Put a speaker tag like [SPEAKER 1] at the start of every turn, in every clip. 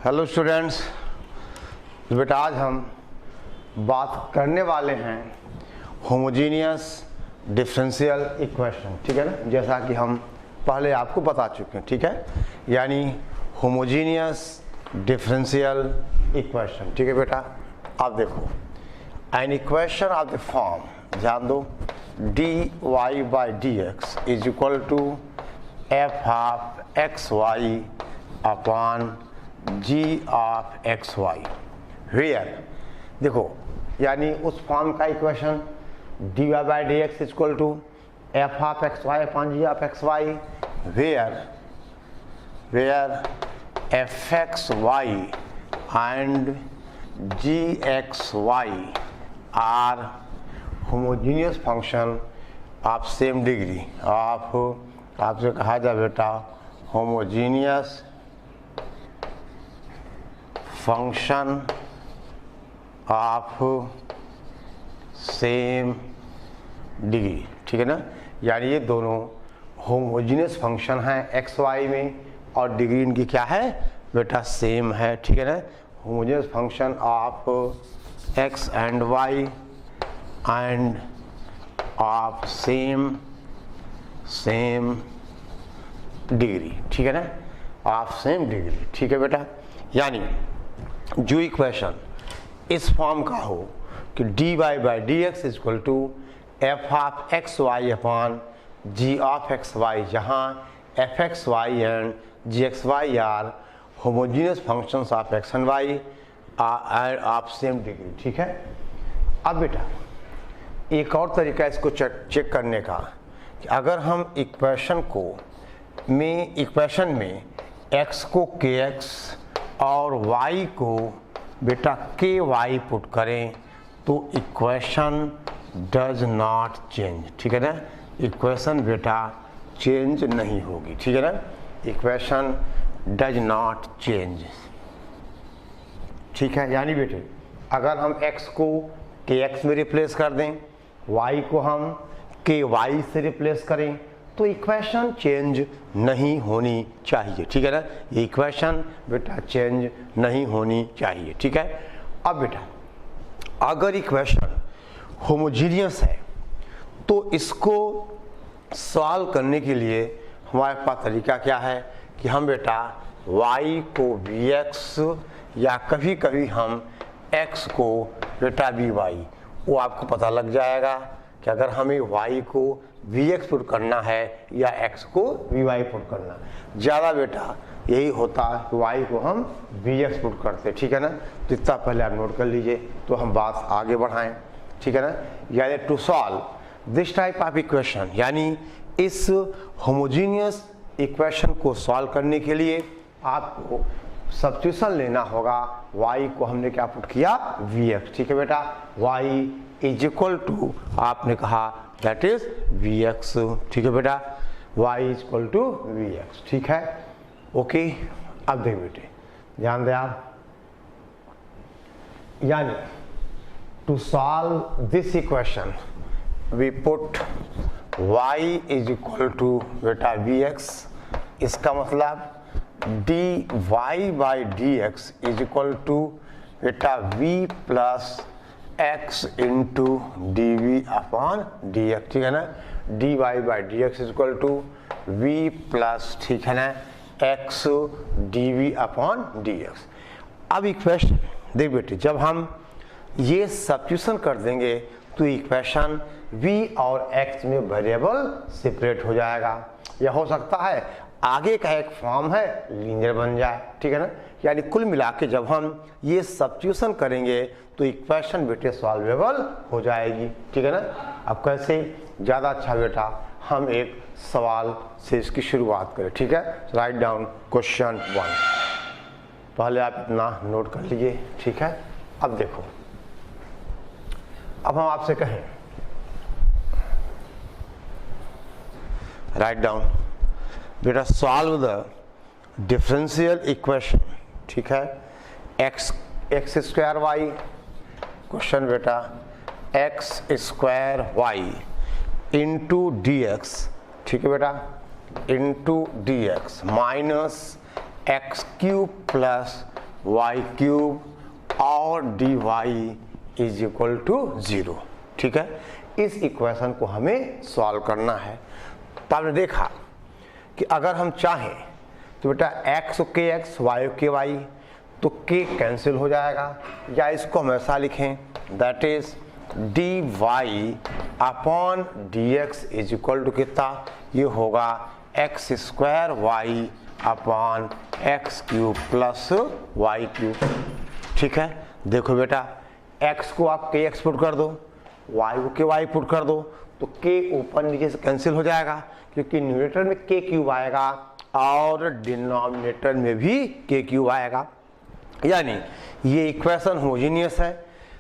[SPEAKER 1] Hello students, बेटा आज हम बात करने वाले हैं होमोजीनियस डिफरेंशियल इक्वेशन। ठीक है ना, जैसा कि हम पहले आपको बता चुके हैं। ठीक है, यानी होमोजीनियस डिफरेंशियल इक्वेशन। ठीक है बेटा, आप देखो an equation of the form, ध्यान दो, dy by d x is equal to f of x y upon g of x y, where देखो यानी उस फॉर्म का equation dy by d x is equal to f of x y upon g of x y, where f x y and g x y are homogeneous function of same degree. आपसे कहा जाए बेटा homogeneous function of same degree. ठीक है ना, यानी ये दोनों होमोजीनियस फंक्शन हैं एक्स वाई में और डिग्री इनकी क्या है बेटा, सेम है। ठीक है ना, homogeneous function of x and y and of same degree. ठीक है ना, ऑफ सेम डिग्री। ठीक है बेटा, यानी जो इक्वेशन इस फॉर्म का हो कि dy by d x is equal to f of x y upon g of x y, जहाँ f x y and g x y are homogeneous functions of x and y of same degree. ठीक है, अब बेटा एक और तरीका इसको check करने का कि अगर हम इक्वेशन में x को kx और y को बेटा ky पुट करें तो इक्वेशन डज नॉट चेंज। ठीक है ना, इक्वेशन बेटा चेंज नहीं होगी। ठीक है ना, इक्वेशन डज नॉट चेंज। ठीक है, यानी बेटे अगर हम x को kx में रिप्लेस कर दें, y को हम ky से रिप्लेस करें तो इक्वेशन चेंज नहीं होनी चाहिए। ठीक है ना, ये इक्वेशन बेटा चेंज नहीं होनी चाहिए। ठीक है, अब बेटा अगर इक्वेशन होमोजीनियस है तो इसको सॉल्व करने के लिए हमारे पास तरीका क्या है कि हम बेटा y को vx या कभी कभी हम x को बेटा vy, वो आपको पता लग जाएगा कि अगर हमें y को vx पुट करना है या x को vy पुट करना, ज़्यादा बेटा यही होता है कि y को हम vx पुट करते। ठीक है ना, तो इतना पहले आप नोट कर लीजिए तो हम बात आगे बढ़ाएं। ठीक है ना, यानी to solve this type of equation, यानी इस होमोजीनियस इक्वेशन को सॉल्व करने के लिए आपको सब्स्टिट्यूशन लेना होगा। y को हमने क्या पुट किया, vx। ठीक है बेटा, y इज इक्वल टू आपने कहा दैट इज vx। ठीक है बेटा, y is equal to vx। ठीक है, ओके। अब देख बेटे ध्यान दे आप, यानी to solve this equation we put y is equal to बेटा vx। इसका मतलब dy by d x is equal to बेटा v plus x into d v upon d x. ठीक है ना, dy by d x is equal to v plus, ठीक है ना, x d v upon d x. अब equation देख बेटे, जब हम ये सब्स्टिट्यूशन कर देंगे तो इक्वेशन v और x में वेरिएबल सेपरेट हो जाएगा, या हो सकता है आगे का एक फॉर्म है लीनियर बन जाए। ठीक है ना, यानी कुल मिला के जब हम ये सब्स्टिट्यूशन करेंगे तो इक्वेशन बेटे सॉल्वेबल हो जाएगी। ठीक है ना, अब कैसे, ज़्यादा अच्छा बेटा हम एक सवाल से इसकी शुरुआत करें। ठीक है, राइट डाउन क्वेश्चन 1, पहले आप इतना नोट कर लीजिए। ठीक है, अब देखो, अब हम आपसे कहें राइट डाउन बेटा सॉल्व द डिफरेंशियल इक्वेशन। ठीक है, एक्स स्क्वायर वाई, क्वेश्चन बेटा x square y into d x. ठीक है बेटा, into d x minus x cube plus y cube और d y is equal to 0। ठीक है, इस इक्वेशन को हमें सॉल्व करना है। तो आपने देखा कि अगर हम चाहें तो बेटा x के x y के y, तो k कैंसिल हो जाएगा, या इसको हम ऐसा लिखें that is d y upon d x is equal to कितना, ये होगा x square y upon x cube plus y cube. ठीक है, देखो बेटा x को आप के एक्स पुट कर दो, y को के वाई पुट कर दो, तो k ऊपर नीचे से कैंसिल हो जाएगा, क्योंकि न्यूमरेटर में k क्यूब आएगा और डिनोमिनेटर में भी k क्यूब आएगा, यानी ये इक्वेशन होमोजेनियस है।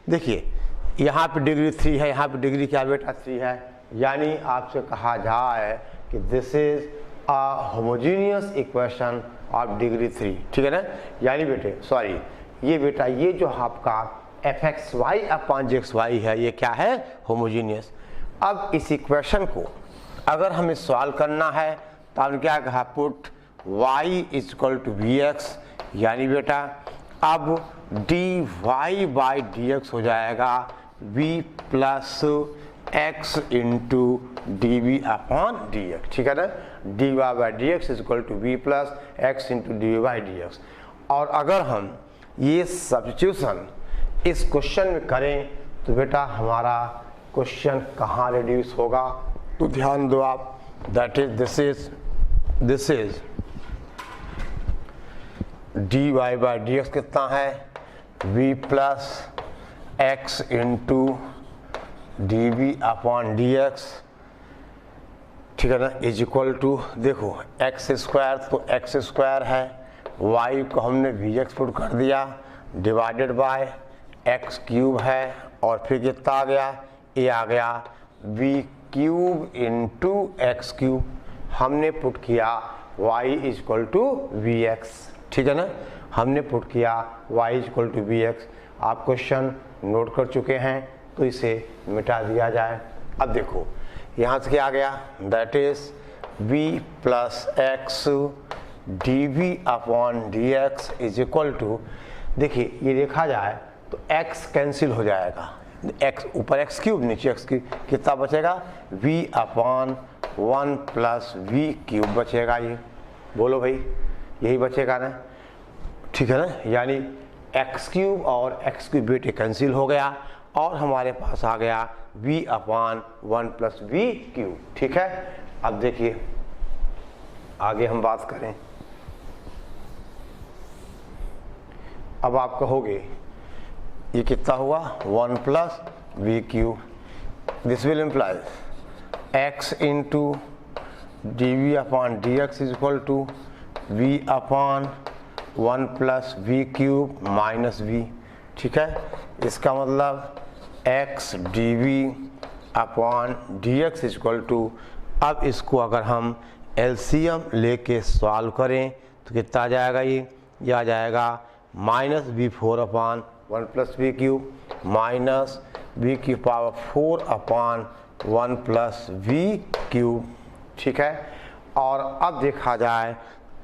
[SPEAKER 1] देखिए यहाँ पे डिग्री 3 है, यहाँ पे डिग्री क्या बेटा 3 है, यानी आपसे कहा जाए कि this is a homogeneous equation of degree 3। ठीक है ना, यानी बेटे सॉरी ये बेटा ये जो आपका एफ एक्स वाई अपॉन जे एक्स वाई है, ये क्या है, होमोजेनियस। अब इस इक्वेशन को अगर हमें सॉल्व करना है तो हमने क्या कहा, put y is equal to v x, यानी बेटा अब d y by d x हो जाएगा v plus x into d v upon d x. ठीक है ना, d y by d x is equal to v plus x into d v by d x. और अगर हम ये substitution इस क्वेश्चन में करें तो बेटा हमारा क्वेश्चन कहाँ रिड्यूस होगा, तो ध्यान दो आप, that is this is d y by d x कितना है, v plus x into d v upon d x. ठीक है ना, इज इक्वल टू देखो एक्स स्क्वायर तो एक्स स्क्वायर है, y को हमने वी एक्स पुट कर दिया डिवाइडेड बाय एक्स क्यूब है, और फिर कितना आ गया, ये आ गया v cube into x cube, हमने पुट किया y is equal to v x. ठीक है ना, हमने पुट किया y is equal to v x. आप क्वेश्चन नोट कर चुके हैं तो इसे मिटा दिया जाए। अब देखो यहाँ से क्या आ गया, that is v plus x d v upon d x is equal to, देखिए ये देखा जाए तो x कैंसिल हो जाएगा, x ऊपर x क्यूब नीचे x क्यूब, कितना बचेगा v upon 1 plus v cube बचेगा। ये बोलो भाई यही बचेगा ना। ठीक है ना, यानी x क्यूब और x क्यूब बेटे कैंसिल हो गया और हमारे पास आ गया v upon 1 plus v cube. ठीक है, अब देखिए आगे हम बात करें। अब आप कहोगे ये कितना हुआ 1 plus v cube, this will imply x into d v upon d x is equal to v upon 1 plus v cube minus v। ठीक है, इसका मतलब x d v upon d x is equal to, अब इसको अगर हम LCM लेके solve करें तो कितना आ जाएगा, ये आ जाएगा minus v 4 upon 1 plus v cube minus v की power 4 upon 1 plus v cube. ठीक है, और अब देखा जाए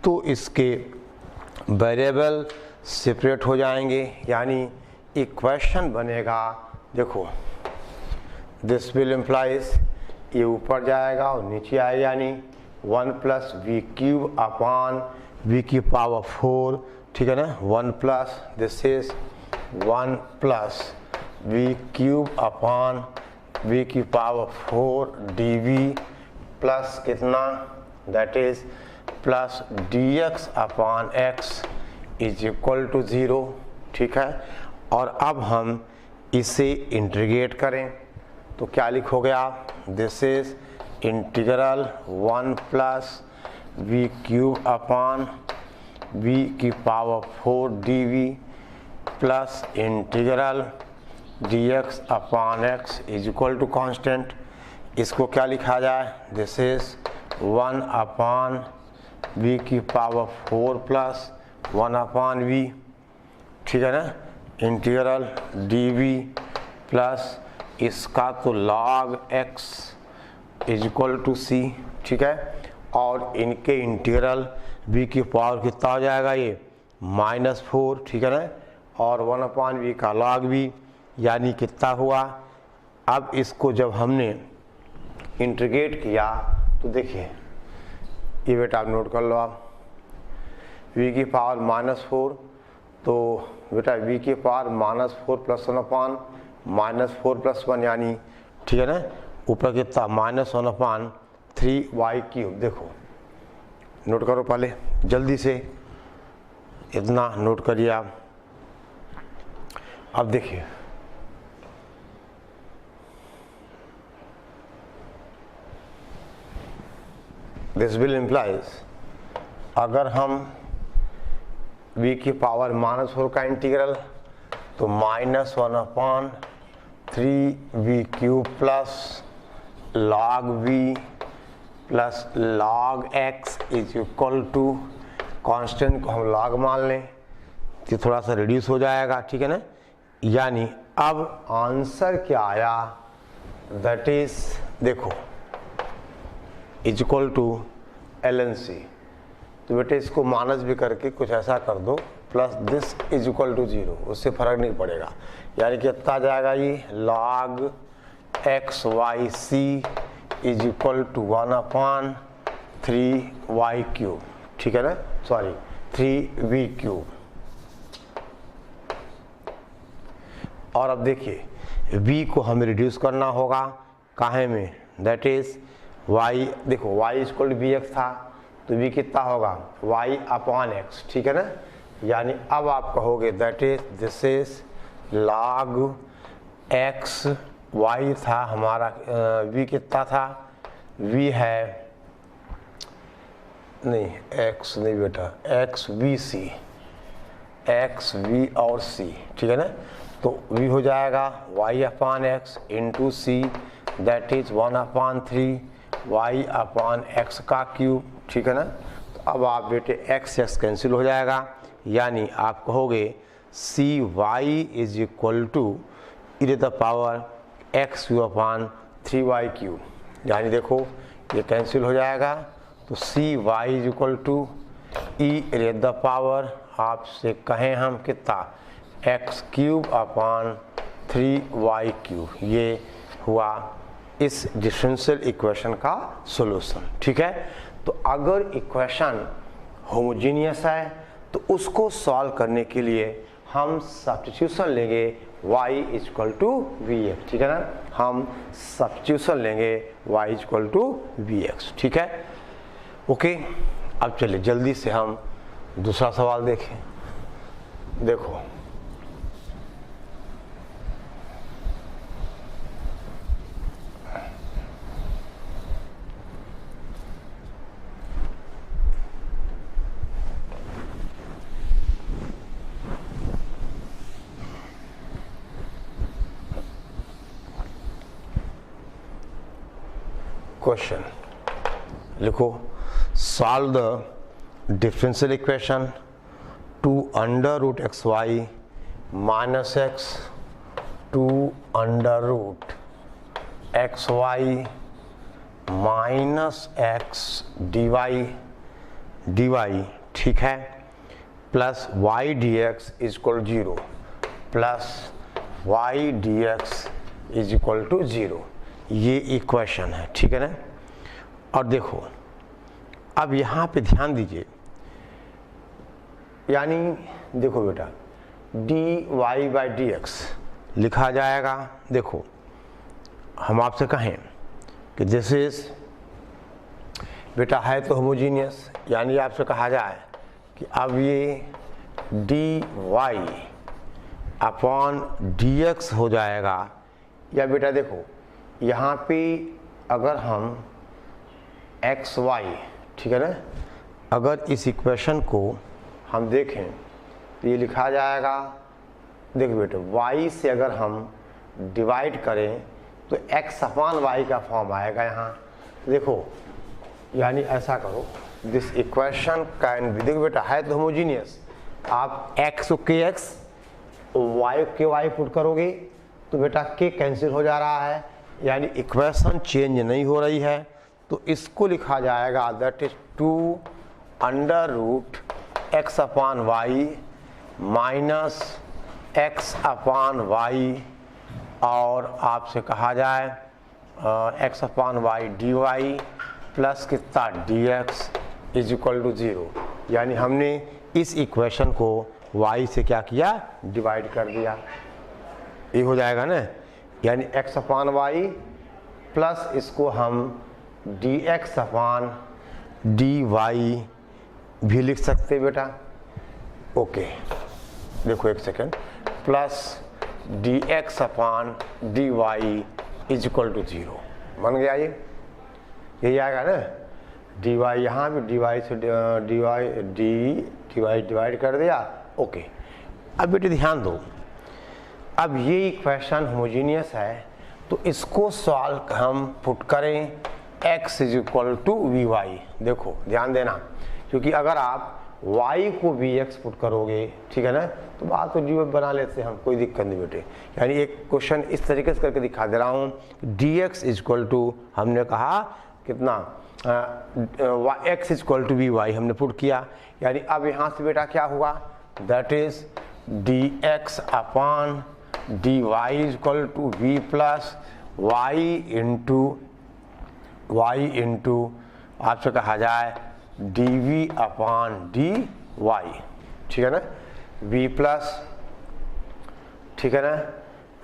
[SPEAKER 1] तो इसके वेरिएबल सेपरेट हो जाएंगे, यानी इक्वेशन बनेगा, देखो दिस विल इम्प्लाइज ये ऊपर जाएगा और नीचे आएगा, यानी 1 plus v cube upon v की पावर 4। ठीक है ना, 1 plus this is 1 plus v cube upon v की पावर 4 डी वी प्लस कितना, that is plus d x upon x is equal to 0। ठीक है, और अब हम इसे इंटीग्रेट करें तो क्या लिखोगे आप, this is integral 1 plus v cube upon v की power 4 d v plus integral d x upon x is equal to constant. इसको क्या लिखा जाए, दिस इज 1 अपॉन वी की पावर 4 प्लस 1 अपॉन वी। ठीक है ना, इंटीग्रल डी वी प्लस इसका तो log x is equal to c. ठीक है, और इनके इंटीग्रल v की पावर कितना हो जाएगा, ये -4, ठीक है ना, और 1/v का log v, यानी कितना हुआ। अब इसको जब हमने इंटीग्रेट किया तो देखिए ये बेटा आप नोट कर लो आप, v की पावर -4, तो बेटा v की पावर -4 + 1/- 4 + 1 यानी, ठीक है ना, ऊपर कितना -1/3y³। देखो नोट करो पहले जल्दी से, इतना नोट करिए आप। अब देखिए दिस विल इम्प्लाइज, अगर हम v की पावर -4 का इंटीग्रल तो -1/3v³ plus log v plus log x is equal to, constant को हम log मान लें तो थोड़ा सा रिड्यूस हो जाएगा, ठीक है ना। यानी अब आंसर क्या आया, दैट इज देखो is equal to ln c। तो बेटे इसको माइनस भी करके कुछ ऐसा कर दो, plus this is equal to 0, उससे फर्क नहीं पड़ेगा। यानी कितना जाएगा ये log xyc is equal to 1/3y³, ठीक है ना, सॉरी 3v³। और अब देखिए v को हमें रिड्यूस करना होगा काहे में, दैट इज y, देखो y इक्वल टू vx था तो v कितना होगा y/x, ठीक है ना। यानी अब आप कहोगे that is this is log x, y था हमारा, v कितना था, v है नहीं x नहीं बेटा, x v c, x v और c, ठीक है ना। तो v हो जाएगा y/x into c, that is 1/3y/x³, ठीक है ना। तो अब आप बेटे x कैंसिल हो जाएगा, यानी आप कहोगे cy is equal to e⁻x³/3y³। यानी देखो ये कैंसिल हो जाएगा, तो cy is equal to e⁻, आपसे कहें हम कितना, x³/3y³। ये हुआ इस डिफरेंशियल इक्वेशन का सॉल्यूशन, ठीक है। तो अगर इक्वेशन होमोजीनियस है तो उसको सॉल्व करने के लिए हम सब्स्टिट्यूशन लेंगे y इक्वल टू vx, ठीक है ना। हम सब्स्टिट्यूशन लेंगे y इक्वल टू vx, ठीक है, ओके। अब चलिए जल्दी से हम दूसरा सवाल देखें। देखो क्वेश्चन लिखो, solve the differential equation 2√xy minus x 2√xy minus x dy, ठीक है, plus y dx is equal 0 plus y dx is equal to 0। ये इक्वेशन है, ठीक है ना। और देखो अब यहाँ पे ध्यान दीजिए, यानी देखो बेटा dy/dx लिखा जाएगा। देखो हम आपसे कहें कि दिस इज बेटा है तो होमोजीनियस, यानी आपसे कहा जाए कि अब ये dy/dx हो जाएगा। या बेटा देखो यहाँ पे अगर हम xy, ठीक है ना, अगर इस इक्वेशन को हम देखें तो ये लिखा जाएगा, देखो बेटे y से अगर हम डिवाइड करें तो x/y का फॉर्म आएगा यहाँ। देखो यानी ऐसा करो, दिस इक्वेशन कैन बी, देखो बेटा है तो होमोजीनियस, आप x के x y के y पुट करोगे तो बेटा k कैंसिल हो जा रहा है, यानी इक्वेशन चेंज नहीं हो रही है। तो इसको लिखा जाएगा that is 2√xy x upon y minus x upon y, और आपसे कहा जाए x upon y d y plus कितना d x is equal to 0। यानी हमने इस इक्वेशन को y से क्या किया, डिवाइड कर दिया। ये हो जाएगा ना, यानी x अपान वाई प्लस इसको हम dx अपान dy भी लिख सकते बेटा। ओके देखो एक second, plus dx upon dy is equal to 0 बन गया। ये यही आएगा ना, dy यहाँ भी dy से dy डिवाइड कर दिया। ओके अब बेटे ध्यान दो, अब ये इक्वेशन होमोजीनियस है तो इसको सॉल्व हम पुट करें x is equal to v y. देखो ध्यान देना, क्योंकि अगर आप y को vx पुट करोगे, ठीक है ना, तो बात तो dy बना लेते हैं हम, कोई दिक्कत नहीं बेटे। यानी एक क्वेश्चन इस तरीके से करके दिखा दे रहा हूँ, dx इज इक्वल टू हमने कहा कितना x is equal to v y हमने पुट किया। यानी अब यहाँ से बेटा क्या हुआ, that is dx upon dy is equal to v plus y into आपसे कहा जाए dv अपान dy, ठीक है ना, v प्लस, ठीक है ना,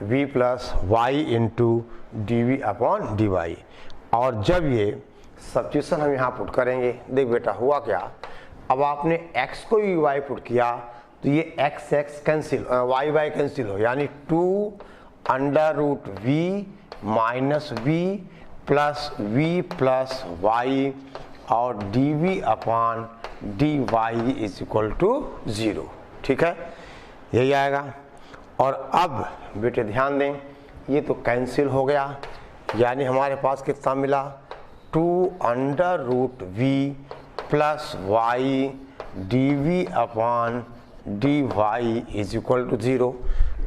[SPEAKER 1] v plus y into dv upon dy। और जब ये सब्स्टिट्यूशन हम यहाँ पुट करेंगे, देख बेटा हुआ क्या, अब आपने x को y पुट किया तो ये x कैंसिल, y कैंसिल हो, यानी 2 under root v minus v plus v plus y और dv upon dy is equal to 0, ठीक है, यही आएगा। और अब बेटे ध्यान दें, ये तो कैंसिल हो गया, यानी हमारे पास कितना मिला, 2 under root v plus y dv upon dy is equal to 0,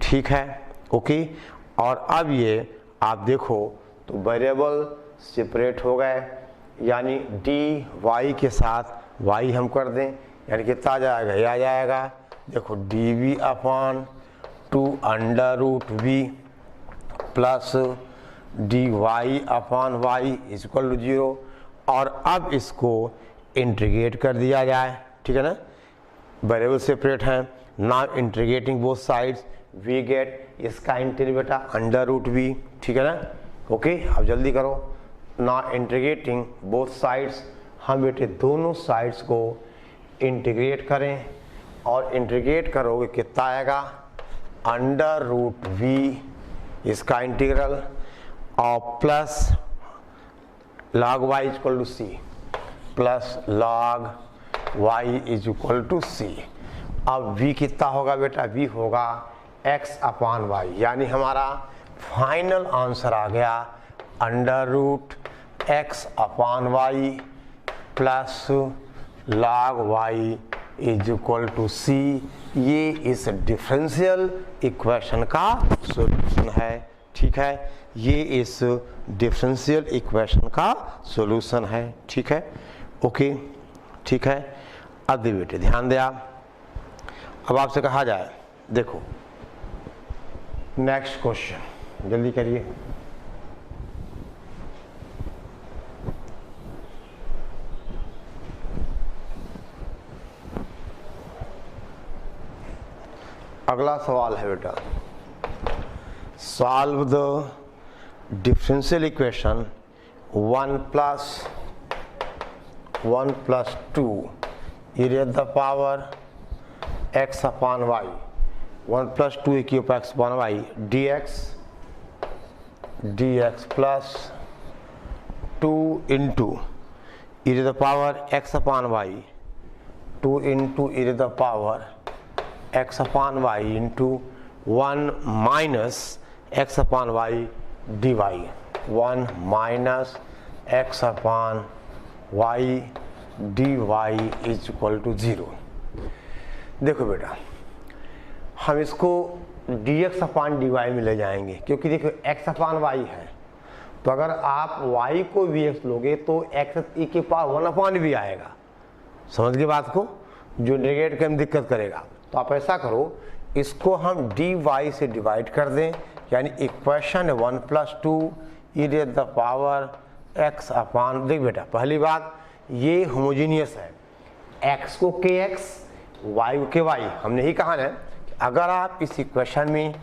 [SPEAKER 1] ठीक है, ओके। और अब ये आप देखो तो वेरिएबल सेपरेट हो गए, यानी dy के साथ y हम कर दें, यानी कितना आ जाएगा, यह आ जाएगा देखो dv upon 2 under root v plus dy upon y is equal to 0। और अब इसको इंटीग्रेट कर दिया जाए, ठीक है ना, वेरिएबल सेपरेट हैं, now integrating both sides we get, इसका इंटीग्रेट बेटा अंडर रूट v, ठीक है ना, ओके। अब जल्दी करो, नाउ इंटीग्रेटिंग बोथ साइड्स, हम बेटे दोनों साइड्स को इंटीग्रेट करें, और इंटीग्रेट करोगे कितना आएगा, अंडर रूट v इसका इंटीग्रल और plus log y is equal to c plus log y is equal to c. अब v कितना होगा बेटा, v होगा x अपान y, यानी हमारा फाइनल आंसर आ गया under root x upon y plus log y is equal to c. ये इस डिफरेंशियल इक्वेशन का सॉल्यूशन है, ठीक है, ये इस डिफरेंशियल इक्वेशन का सॉल्यूशन है, ठीक है, ओके, ठीक है। अब दे बेटे ध्यान दे आप, अब आपसे कहा जाए, देखो नेक्स्ट क्वेश्चन जल्दी करिए। अगला सवाल है बेटा, solve the differential equation 1 plus 2 e raised the power x upon y, 1 plus 2 e cube x upon y dx plus 2 into e raised the power x upon y, 2 into e raised the power x upon y into 1 minus x upon y dy, 1 minus x upon y dy is equal to 0। देखो बेटा हम इसको dx upon dy में ले जाएंगे, क्योंकि देखो x upon y है, तो अगर आप y को vx लोगे तो x e के पावर 1 अपान भी आएगा, समझ गए बात को। जो नेगेट करने में दिक्कत करेगा। तो आप ऐसा करो, इसको हम dy से डिवाइड कर दें, यानी इक्वेशन 1 + 2 e⁻ x अपान, देख बेटा पहली बात ये होमोजीनियस है, x को kx y को ky। हमने ही कहा ना कि अगर आप इस इक्वेशन में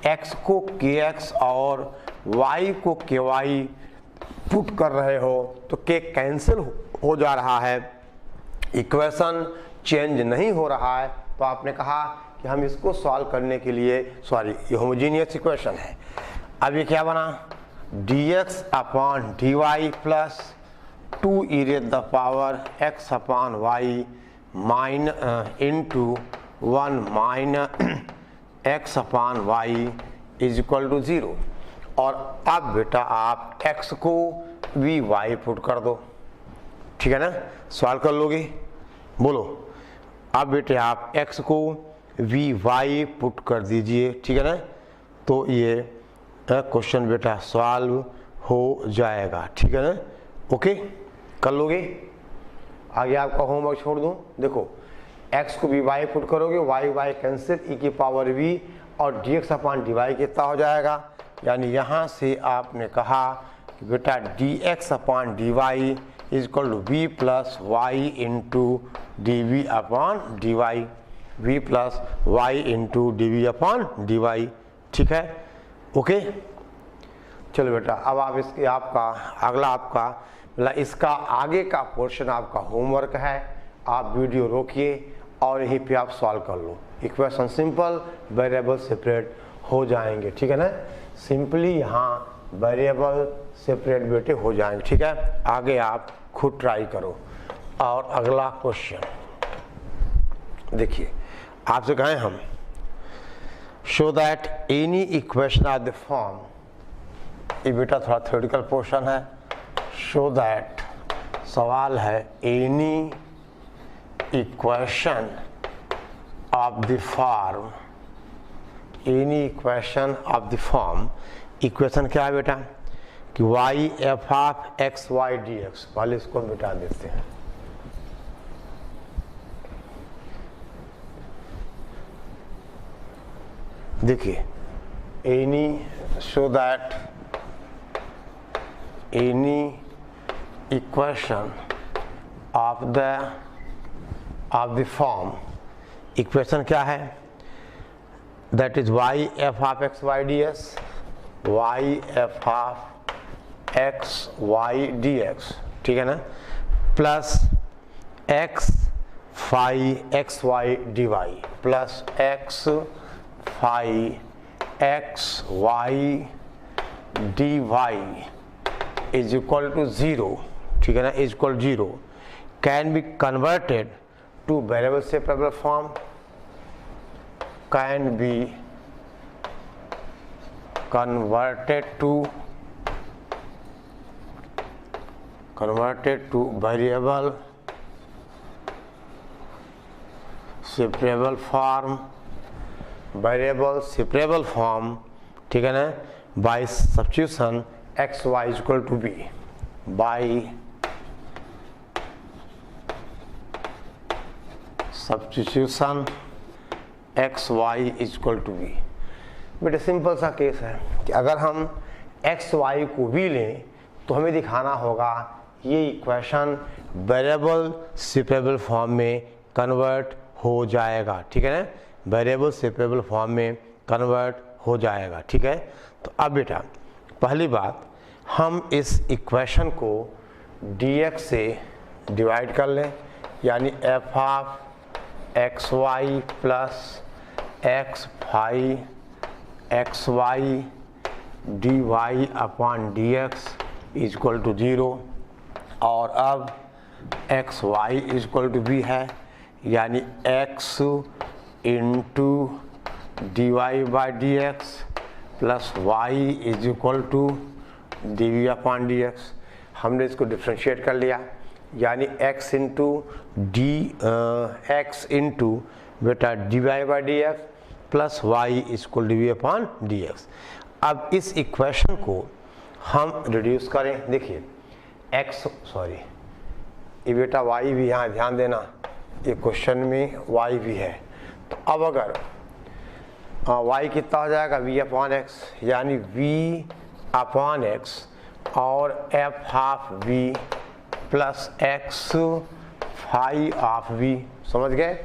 [SPEAKER 1] x को kx और y को ky पुट कर रहे हो तो k कैंसिल हो जा रहा है, इक्वेशन चेंज नहीं हो रहा है। तो आपने कहा कि हम इसको सॉल्व करने के लिए, सॉरी ये होमोजीनियस इक्वेशन है। अब ये क्या बना, dx upon dy plus 2 e⁻x upon y mine into 1 minus x upon y is equal to 0। और अब बेटा आप x को vy पुट कर दो, ठीक है ना, सॉल्व कर लोगे, बोलो। अब बेटे आप x को vy पुट कर दीजिए, ठीक है ना, तो ये क्वेश्चन बेटा सॉल्व हो जाएगा, ठीक है ना, ओके कर लोगे। आगे आपका होमवर्क छोड़ दूं, देखो x को vy पुट करोगे, y कैंसिल, e की पावर v और dx अपान dy कितना हो जाएगा, यानी यहाँ से आपने कहा कि बेटा dx upon dy is equal to v plus y into d upon d y, v plus y into d upon d y, ठीक है, ओके। चलो बेटा अब आप इसके आपका अगला आपका मतलब इसका आगे का पोर्शन आपका होमवर्क है, आप वीडियो रोकिए और यहीं पे आप सॉल्व कर लो। इक्वेशन सिंपल, वेरिएबल सेपरेट हो जाएंगे, ठीक है ना, सिंपली यहाँ वेरिएबल सेपरेट बेटे हो जाएंगे, ठीक है। आगे आप खुद ट्राई करो। और अगला क्वेश्चन देखिए, आपसे कहें हम show that any equation of the form, ये बेटा थोड़ा थ्योरेटिकल पोर्शन है, शो दैट सवाल है any equation of the form, any equation of the form, equation क्या है बेटा कि y f of x y dx, पहले इसको मिटा देते हैं। देखिए any, show that any equation of the form, equation क्या है, that is y f of x y ds, y f of x y dx, ठीक है ना, plus x phi x y dy plus x phi x y dy is equal to 0, ठीक है ना, is equal 0, can be converted to variable separable form, can be converted to variable separable form, variable separable form, ठीक है ना, by substitution x y is equal to b, by substitution x y is equal to b। बेटे simple सा case है कि अगर हम x y को v लें तो हमें दिखाना होगा ये इक्वेशन वेरिएबल सेपरेबल फॉर्म में कन्वर्ट हो जाएगा, ठीक है ना, वेरिएबल सेपरेबल फॉर्म में कन्वर्ट हो जाएगा, ठीक है। तो अब बेटा पहली बात हम इस इक्वेशन को dx से डिवाइड कर लें, यानी f of x y plus x phi x y d y upon d x is equal to 0, और अब x y is equal to b है, यानी x into d y by d x plus y is equal to d v upon d x. हमने इसको differentiate कर लिया, यानी x into d x into बेटा d y by d x plus y equal d v upon d x. अब इस equation को हम रिड्यूस करें, देखिए x, सॉरी ये बेटा y भी यहाँ ध्यान देना, ये क्वेश्चन में y भी है। तो अब अगर y कितना हो जाएगा v अपॉन एक्स, यानी v अपॉन एक्स और f half v plus x phi of v, समझ गए।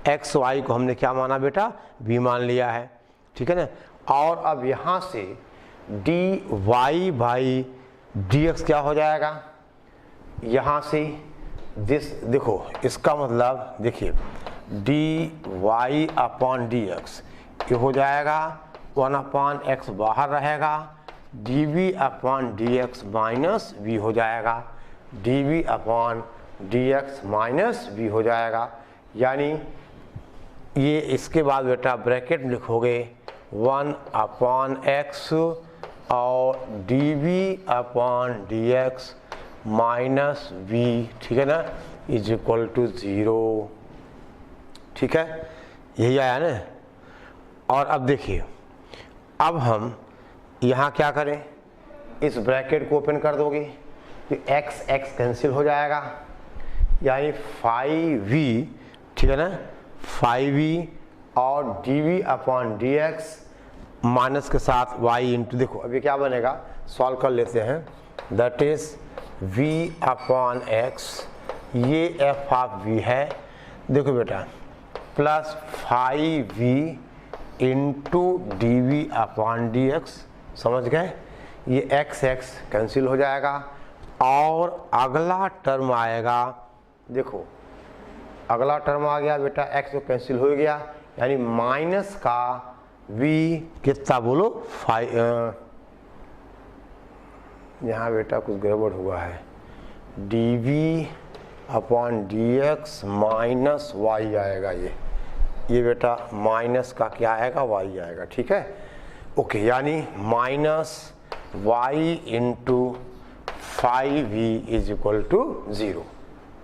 [SPEAKER 1] x y को हमने क्या माना बेटा, v मान लिया है, ठीक है ना। और अब यहाँ से dy बाई dx क्या हो जाएगा, यहाँ से देखो इसका मतलब देखिए dy अपॉन dx ये हो जाएगा 1 अपॉन x बाहर रहेगा, dv upon dx minus v हो जाएगा, dv upon dx minus v हो जाएगा। यानी ये इसके बाद बेटा ब्रैकेट में लिखोगे 1 अपॉन x और dv upon dx minus v, ठीक है ना, इज इक्वल टू 0, ठीक है, यही आया ना। और अब देखिए, अब हम यहाँ क्या करें, इस ब्रैकेट को ओपन कर दोगे तो x x कैंसिल हो जाएगा, यानी 5v, ठीक है ना, 5v और dv अपॉन dx माइनस के साथ y इंटू, देखो अभी क्या बनेगा, सॉल्व कर लेते हैं, that is v upon x, ये f ऑफ v है, देखो बेटा plus 5v into dv upon dx, समझ गए, ये x x कैंसिल हो जाएगा और अगला टर्म आएगा, देखो अगला टर्म आ गया बेटा, x तो कैंसिल हो गया, यानी माइनस का v कितना बोलो 5, यहाँ बेटा कुछ गड़बड़ हुआ है, dv upon dx minus y आएगा, ये बेटा माइनस का क्या आएगा, y आएगा, ठीक है, ओके, यानी minus y into 5v is equal to 0,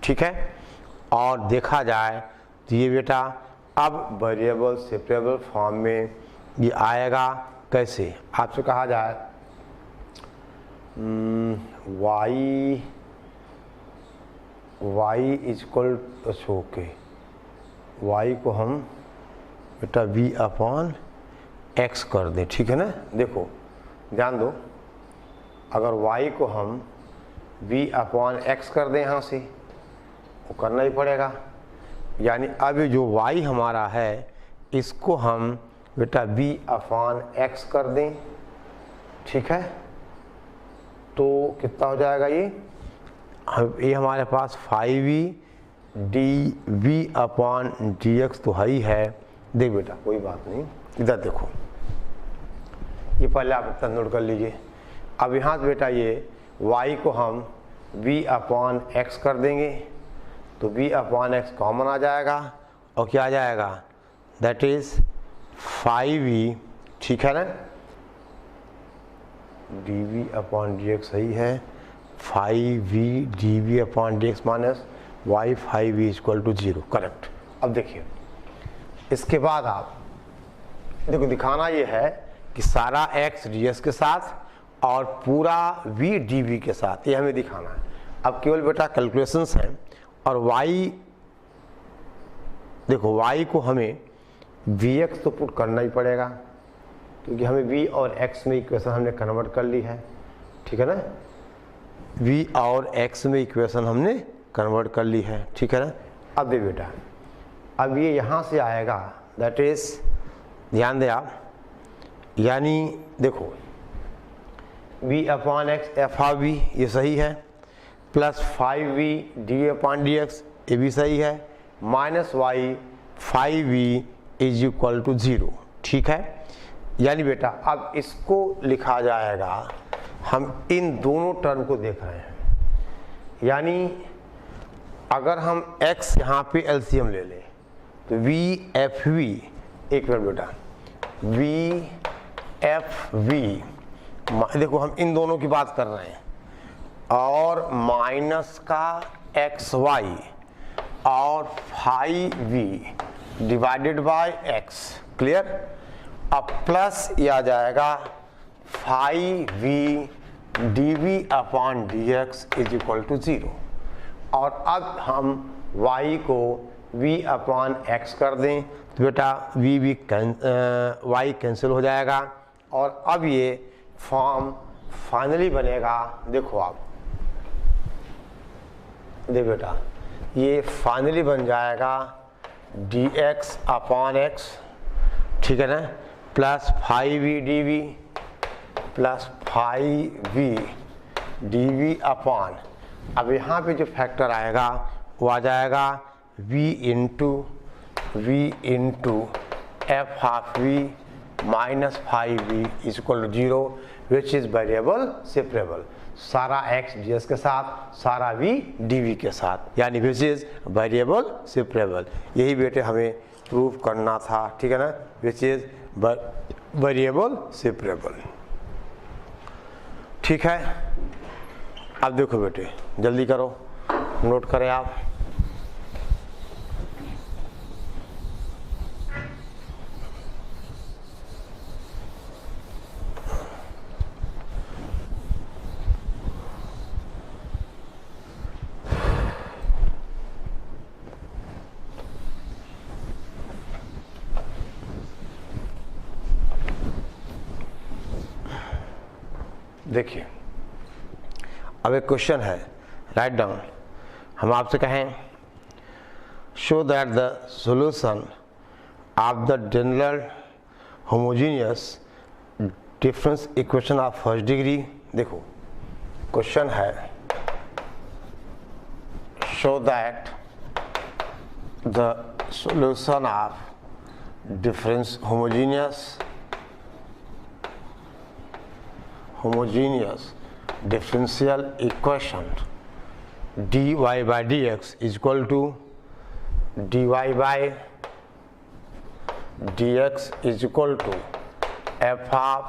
[SPEAKER 1] ठीक है। और देखा जाए तो ये बेटा अब वेरिएबल सेपरेबल फॉर्म में ये आएगा, कैसे आपसे कहा जाए y is equal, okay, y को हम बेटा v अपॉन x कर दें, ठीक है ना। देखो ध्यान दो, अगर y को हम v अपॉन x कर दें, यहाँ से वो करना ही पड़ेगा, यानी अब जो y हमारा है इसको हम बेटा v अपॉन x कर दें, ठीक है, तो कितना हो जाएगा, ये हमारे पास 5v dv अपॉन dx तो है ही है। देख बेटा कोई बात नहीं, इधर देखो, ये पहले आप इतना नोट कर लीजिए। अब यहाँ से बेटा ये y को हम v अपॉन x कर देंगे, तो v अपॉन x कॉमन आ जाएगा और क्या आ जाएगा, दैट इज 5v, ठीक है ना, dv अपॉन dx सही है, 5v dv upon dx minus y 5v equal to 0, correct. अब देखिए इसके बाद आप देखो, दिखाना ये है कि सारा x ds के साथ और पूरा v dv के साथ, ये हमें दिखाना है। अब केवल बेटा कैलकुलेशंस हैं, और y देखो y को हमें vx तो पुट करना ही पड़ेगा, क्योंकि हमें v और x में इक्वेशन हमने कन्वर्ट कर ली है, ठीक है ना, v और x में इक्वेशन हमने कन्वर्ट कर ली है, ठीक है ना। अब दे बेटा, अब ये यहाँ से आएगा, दैट इज, ध्यान दे आप, यानी देखो v upon x f of v ये सही है, plus 5v d upon d x ये भी सही है, minus y 5v is equal to 0, ठीक है। यानी बेटा अब इसको लिखा जाएगा, हम इन दोनों टर्म को देख रहे हैं, यानी अगर हम x यहाँ पे एलसीएम ले लें तो v एफ वी, एक मिनट बेटा, v एफ वी, देखो हम इन दोनों की बात कर रहे हैं, और माइनस का एक्स वाई और 5v divided by x, clear. अब प्लस ये आ जाएगा 5v dv upon dx is equal to 0, और अब हम y को v अपॉन x कर दें तो बेटा y कैंसिल हो जाएगा और अब ये फॉर्म फाइनली बनेगा। देखो आप देख बेटा ये फाइनली बन जाएगा dx अपॉन x, ठीक है ना, plus 5v dv plus 5v dv upon, अब यहाँ पे जो फैक्टर आएगा वो आ जाएगा v into f half v minus 5v equal to 0 which is variable separable, सारा x ds के साथ सारा v dv के साथ, यानी विच इज वेरिएबल सेपरेबल। यही बेटे हमें प्रूव करना था, ठीक है ना, विच इज वेरिएबल सेपरेबल। ठीक है, अब देखो बेटे जल्दी करो, नोट करें आप। देखिए अब एक क्वेश्चन है, राइट डाउन। हम आपसे कहें show that the solution of the general homogeneous difference equation of first degree. देखो क्वेश्चन है show that the solution of difference homogeneous differential equation dy by dx is equal to dy by dx is equal to f of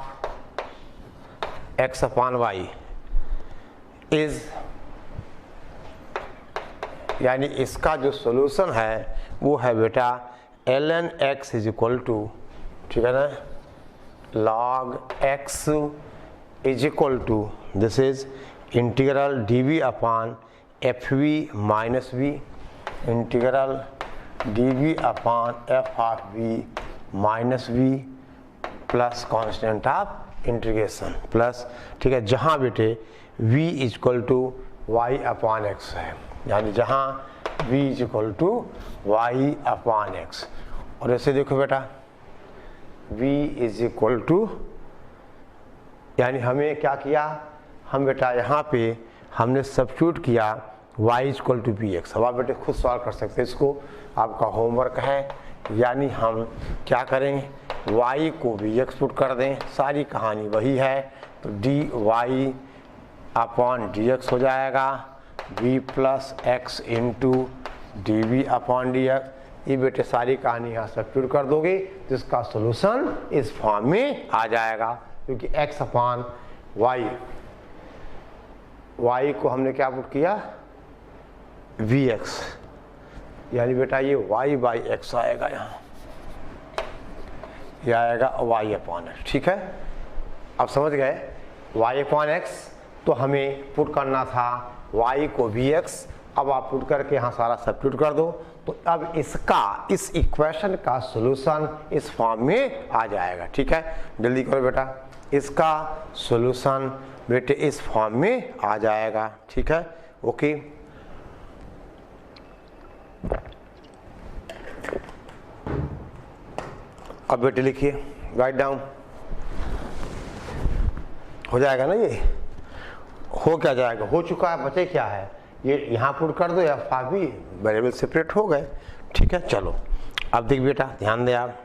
[SPEAKER 1] x upon y is, यानी इसका जो solution है वो है बेटा ln x is equal to, ठीक है ना, log x is equal to, this is integral dv upon fv minus v, integral dv upon f of v minus v plus constant of integration plus, ठीक है, जहाँ बेटे v is equal to y upon x है, यानी जहाँ v is equal to y upon x। और ऐसे देखो बेटा v is equal to, यानी हमें क्या किया, हम बेटा यहाँ पे हमने सब्स्टिट्यूट किया y equal to b x. अब आप बेटे खुद सॉल्व कर सकते हैं इसको, आपका होमवर्क है। यानी हम क्या करें, y को बी एक्स पुट कर दें, सारी कहानी वही है, तो dy अपॉन डी एक्स हो जाएगा v plus x into d v upon d x. ये बेटे सारी कहानी यहाँ सब्स्टिट्यूट कर दोगे तो इसका सोल्यूशन इस फॉर्म में आ जाएगा, क्योंकि x अपॉन y को हमने क्या पुट किया vx, यानी बेटा ये y बाई एक्स आएगा, यहाँ ये आएगा y अपॉन एक्स। ठीक है, अब समझ गए, y अपॉन एक्स तो हमें पुट करना था y को vx, अब आप पुट करके यहाँ सारा सब्स्टिट्यूट कर दो, तो अब इसका, इस इक्वेशन का सॉल्यूशन इस फॉर्म में आ जाएगा। ठीक है, जल्दी करो बेटा, इसका सॉल्यूशन बेटे इस फॉर्म में आ जाएगा। ठीक है, ओके। अब बेटे लिखिए, राइट डाउन, हो जाएगा ना, ये हो क्या जाएगा, हो चुका है, बचे क्या है, ये यहाँ पुट कर दो या भी वेरिएबल सेपरेट हो गए। ठीक है, चलो अब देख बेटा, ध्यान दे आप,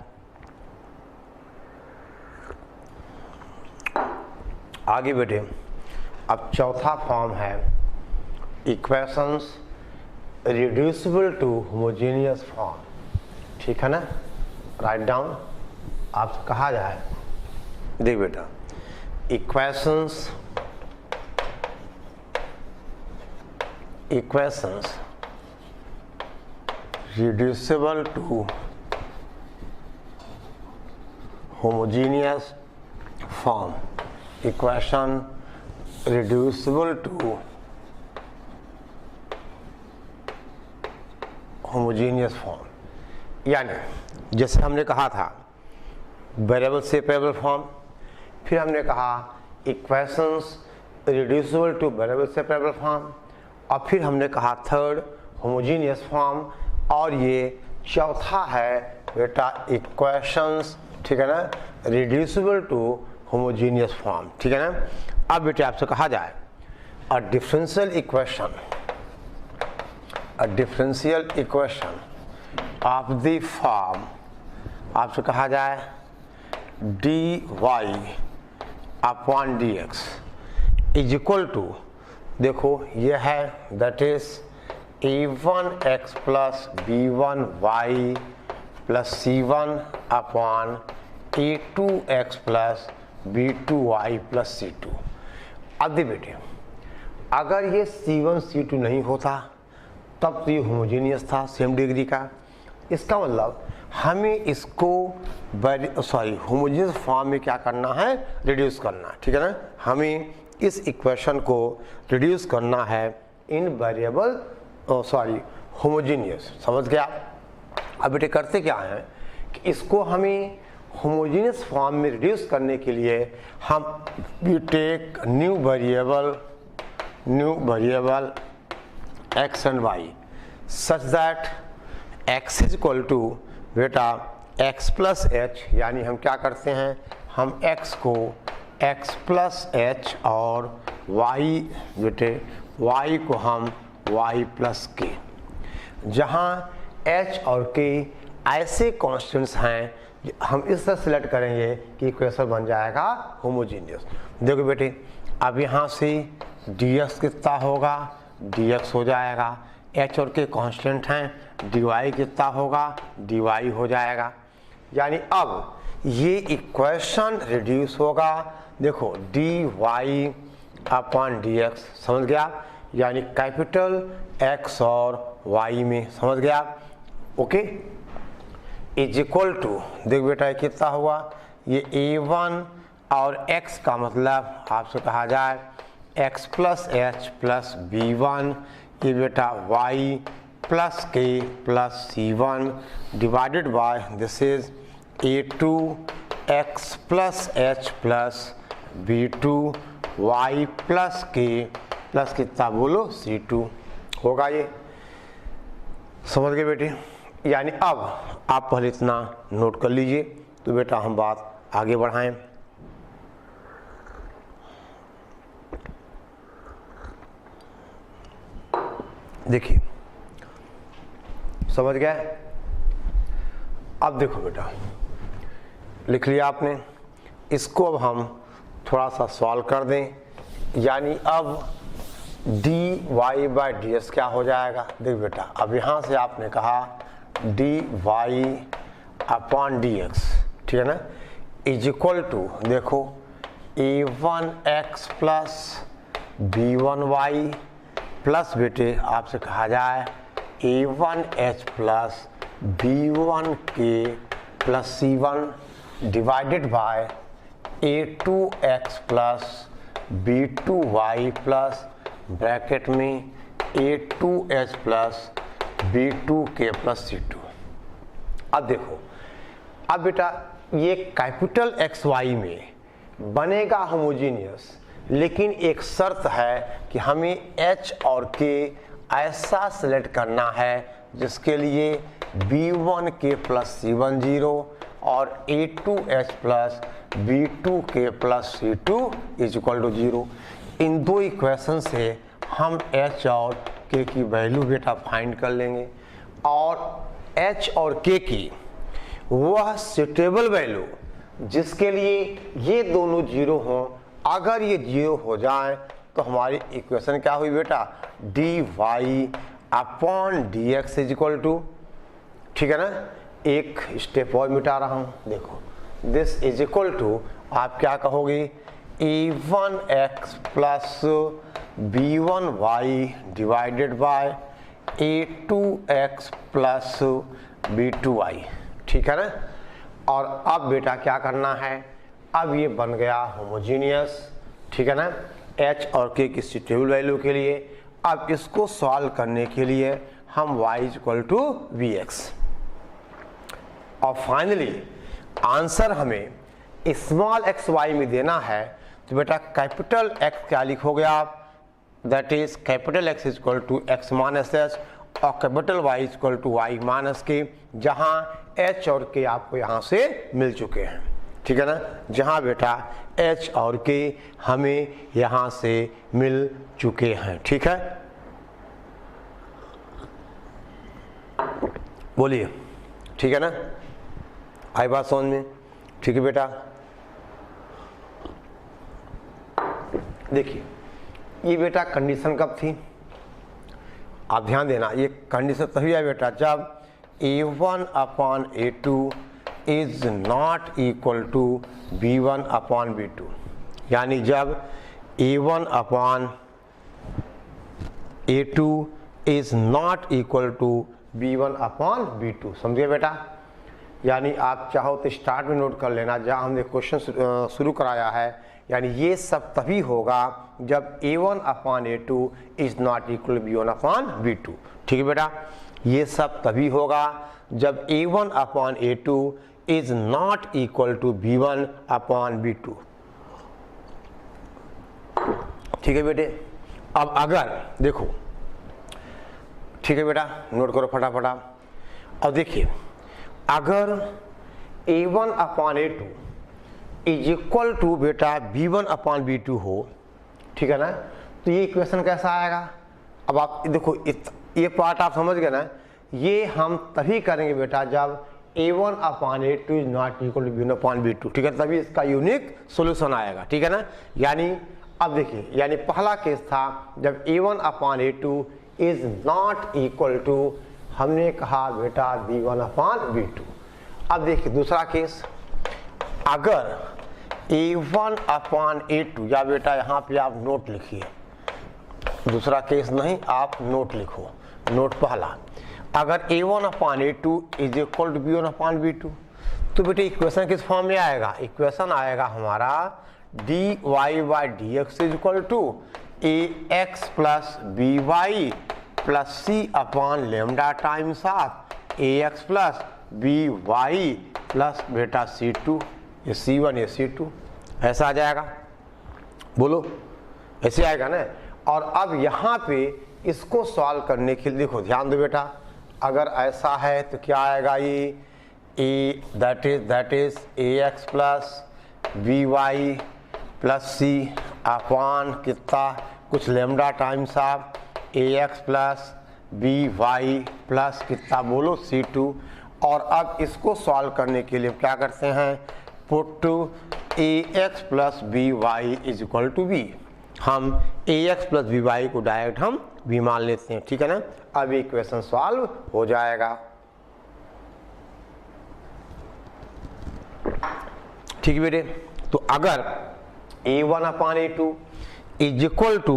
[SPEAKER 1] आगे बेटे अब चौथा फॉर्म है equations reducible to homogeneous form. ठीक है ना, राइट डाउन, आप कहा जाए, देख बेटा, equations reducible to homogeneous form, equation reducible to homogeneous form, यानी जैसे हमने कहा था वेरिएबल सेपरेबल फॉर्म, फिर हमने कहा equations reducible to variable separable form, और फिर हमने कहा थर्ड होमोजेनियस फॉर्म, और ये चौथा है बेटा इक्वेशंस, ठीक है ना, रिड्यूसिबल टू होमोजेनियस फॉर्म, ठीक है ना। अब बेटे आपसे कहा जाए a differential equation of the form, आपसे कहा जाए dy upon dx is equal to, देखो ये है that is a1x plus b1y plus c1 upon a2x plus b2y plus c2। अब देखिए बेटे, अगर ये c1 c2 नहीं होता तब तो ये होमोजेनियस था सेम डिग्री का। इसका मतलब हमें इसको होमोजेनियस फॉर्म में क्या करना है, रिड्यूस करना, ठीक है ना। हमें इस इक्वेशन को रिड्यूस करना है इन वेरिएबल होमोजेनियस, समझ गया। अब बेटे करते क्या है कि इसको हमें होमोजेनियस फॉर्म में रिड्यूस करने के लिए हम we take new variable x and y such that x is equal to बेटा x प्लस एच, यानी हम क्या करते हैं, हम x को x प्लस एच और y बेटे y को हम y प्लस के, जहाँ h और k ऐसे कॉन्स्टेंट्स हैं हम इस तरह सिलेक्ट करेंगे कि इक्वेशन बन जाएगा होमोजेनियस। देखो बेटे, अब यहाँ से dx कितना होगा, dx हो जाएगा, h और k कांस्टेंट हैं, dy कितना होगा, dy हो जाएगा। यानी अब ये इक्वेशन रिड्यूस होगा, देखो dy अपॉन dx, समझ गया, यानी कैपिटल x और y में, समझ गया, ओके, इज इक्वल टू, देख बेटा कितना हुआ, ये a1 और x का मतलब आपसे कहा जाए x plus H plus b1, ये बेटा y plus k plus c1 divided by this is a2 x plus H plus b2 y plus k plus कितना बोलो c2 होगा। ये समझ गए बेटे। यानी अब आप पहले इतना नोट कर लीजिए, तो बेटा हम बात आगे बढ़ाएं। देखिए समझ गए। अब देखो बेटा, लिख लिया आपने, इसको अब हम थोड़ा सा सॉल्व कर दें। यानी अब dy बाई डी एस क्या हो जाएगा, देख बेटा, अब यहाँ से आपने कहा dy अपॉन डी एक्स, ठीक है ना, इज इक्वल टू, देखो a1x प्लस b1y प्लस बेटे आपसे कहा जाए a1h plus b1k plus c1 divided by a2x plus b2y plus bracket में a2h plus b2k plus c2। अब देखो, अब बेटा ये कैपिटल XY में बनेगा होमोजेनियस, लेकिन एक शर्त है कि हमें H और K ऐसा सेलेक्ट करना है जिसके लिए B1K प्लस C1 0 और A2H plus B2K plus C2 is equal to 0। इन दो इक्वेशन से हम H और K की वैल्यू बेटा फाइंड कर लेंगे, और H और K की वह सुटेबल वैल्यू जिसके लिए ये दोनों जीरो हों, अगर ये जीरो हो जाए तो हमारी इक्वेशन क्या हुई बेटा, dy upon d x is equal to, ठीक है ना। एक स्टेप और मिटा रहा हूं, देखो दिस इज इक्वल टू, आप क्या कहोगे, a1x plus b1y divided by a2x plus b2y, ठीक है ना। और अब बेटा क्या करना है, अब ये बन गया होमोजेनियस, ठीक है ना, H और K की सुटेबल वैल्यू के लिए। अब इसको सॉल्व करने के लिए हम y equal to v x. और फाइनली आंसर हमें स्मॉल एक्स वाई में देना है, तो बेटा कैपिटल एक्स क्या लिखोगे आप, that is capital x equal to x minus h और capital y equal to y minus k, जहाँ एच और के आपको यहाँ से मिल चुके हैं, ठीक है ना। जहाँ बेटा एच और के हमें यहाँ से मिल चुके हैं, ठीक है। बोलिए, ठीक है ना, आई बात समझ में, ठीक है बेटा। देखिए ये बेटा कंडीशन कब थी, आप ध्यान देना, ये कंडीशन तभी है बेटा जब a1 upon a2 is not equal to b1 upon b2, यानी जब a1 upon a2 is not equal to b1 upon b2, समझिए बेटा। यानी आप चाहो तो स्टार्ट में नोट कर लेना, जहाँ हमने क्वेश्चन शुरू कराया है, यानी ये सब तभी होगा जब a1 upon a2 is not equal b1 upon b2, ठीक है बेटा। ये सब तभी होगा जब a1 upon a2 is not equal to b1 upon b2, ठीक है बेटे। अब अगर देखो, ठीक है बेटा, नोट करो फटाफटा। अब देखिए अगर a1 upon a2 is equal to बेटा b1 अपॉन b2 हो, ठीक है ना, तो ये इक्वेशन कैसा आएगा। अब आप देखो ये पार्ट आप समझ गए ना, ये हम तभी करेंगे बेटा जब a1 upon a2 is not equal to b1 upon b2, ठीक है, तभी इसका यूनिक सॉल्यूशन आएगा, ठीक है ना। यानी अब देखिए, यानी पहला केस था जब a1 upon a2 is not equal to, हमने कहा बेटा b1 अपॉन b2। अब देखिए दूसरा केस, अगर a1 अपॉन a2, या बेटा यहाँ पे आप नोट लिखिए, दूसरा केस नहीं आप नोट लिखो, नोट पहला, अगर a1 upon a2 is equal to b1 upon b2, तो बेटे इक्वेशन किस फॉर्म में आएगा, इक्वेशन आएगा हमारा dy by dx is equal to ax plus by plus c upon lambda times of ax plus by plus बेटा c2, ये c1 ये c2, ऐसा आ जाएगा, बोलो ऐसे आएगा ना। और अब यहाँ पे इसको सॉल्व करने के लिए देखो ध्यान दो बेटा, अगर ऐसा है तो क्या आएगा, ये that is ax plus by plus c upon कितना, कुछ lambda times of ax plus by plus कितना, बोलो c2। और अब इसको सॉल्व करने के लिए क्या करते हैं, put ax plus by is equal to b, हम ax प्लस by को डायरेक्ट हम b मान लेते हैं, ठीक है ना। अब इक्वेशन सॉल्व हो जाएगा, ठीक है बेटे। तो अगर a1 upon a2 is equal to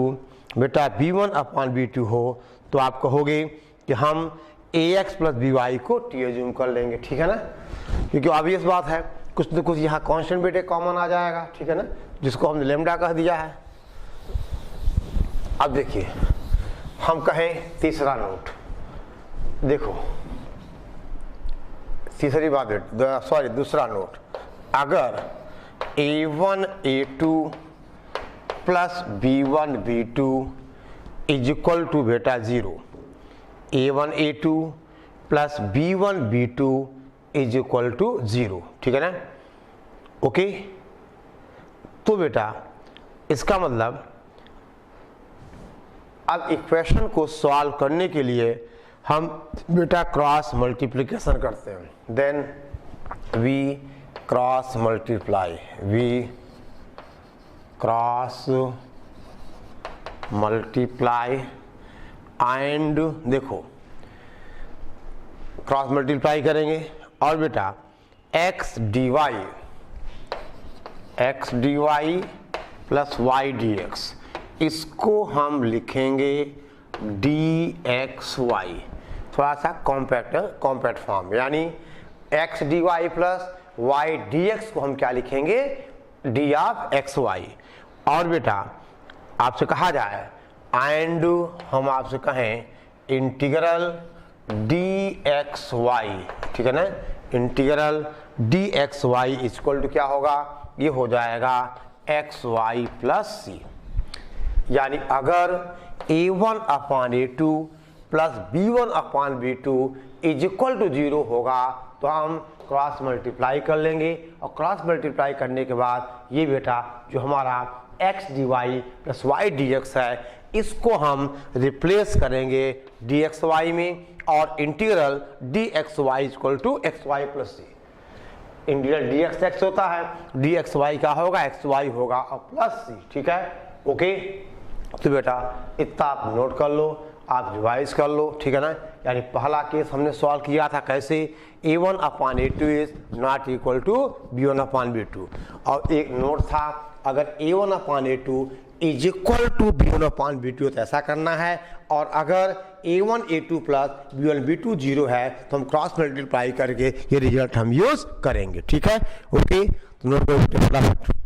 [SPEAKER 1] बेटा b1 अपॉन b2 हो, तो आप कहोगे कि हम ax प्लस by को t एज्यूम कर लेंगे, ठीक है ना, क्योंकि ऑब्वियस बात है कुछ न कुछ यहाँ कांस्टेंट बेटे कॉमन आ जाएगा, ठीक है ना, जिसको हमने लेमडा कह दिया है। अब देखिए हम कहें तीसरा नोट, देखो तीसरी बात सॉरी दूसरा नोट, अगर a1 a2 plus b1 b2 is equal to बेटा 0, a1 a2 plus b1 b2 is equal to 0, ठीक है ना, ओके। तो बेटा इसका मतलब अब इक्वेशन को सॉल्व करने के लिए हम बेटा क्रॉस मल्टीप्लिकेशन करते हैं, then we cross multiply, we cross multiply and देखो क्रॉस मल्टीप्लाई करेंगे और बेटा x dy plus y dx, इसको हम लिखेंगे dxy, थोड़ा सा कॉम्पैक्ट फॉर्म, यानी x dy plus y dx को हम क्या लिखेंगे, d ऑफ xy। और बेटा आपसे कहा जाए एंड हम आपसे कहें इंटीग्रल डी एक्स वाई, ठीक है ना, integral d x y equal to क्या होगा, ये हो जाएगा एक्स वाई प्लस सी। यानी अगर a1 upon a2 plus b1 upon b2 is equal to 0 होगा तो हम क्रॉस मल्टीप्लाई कर लेंगे, और क्रॉस मल्टीप्लाई करने के बाद ये बेटा जो हमारा x dy plus y dx है इसको हम रिप्लेस करेंगे dxy में, और integral dxy equal to xy plus c. Integral dx होता है, dxy का होगा xy होगा और प्लस सी, ठीक है, ओके। तो बेटा इतना आप नोट कर लो, आप रिवाइज कर लो, ठीक है ना। यानी पहला केस हमने सॉल्व किया था कैसे, a1 upon a2 is not equal to b1 upon b2, और एक नोट था अगर a1 upon a2 is equal to b1 upon b2 तो ऐसा करना है, और अगर a1 a2 plus b1 b2 0 है तो हम क्रॉस मल्टीप्लाई करके ये रिजल्ट हम यूज करेंगे, ठीक है, ओके। तो नोट करो।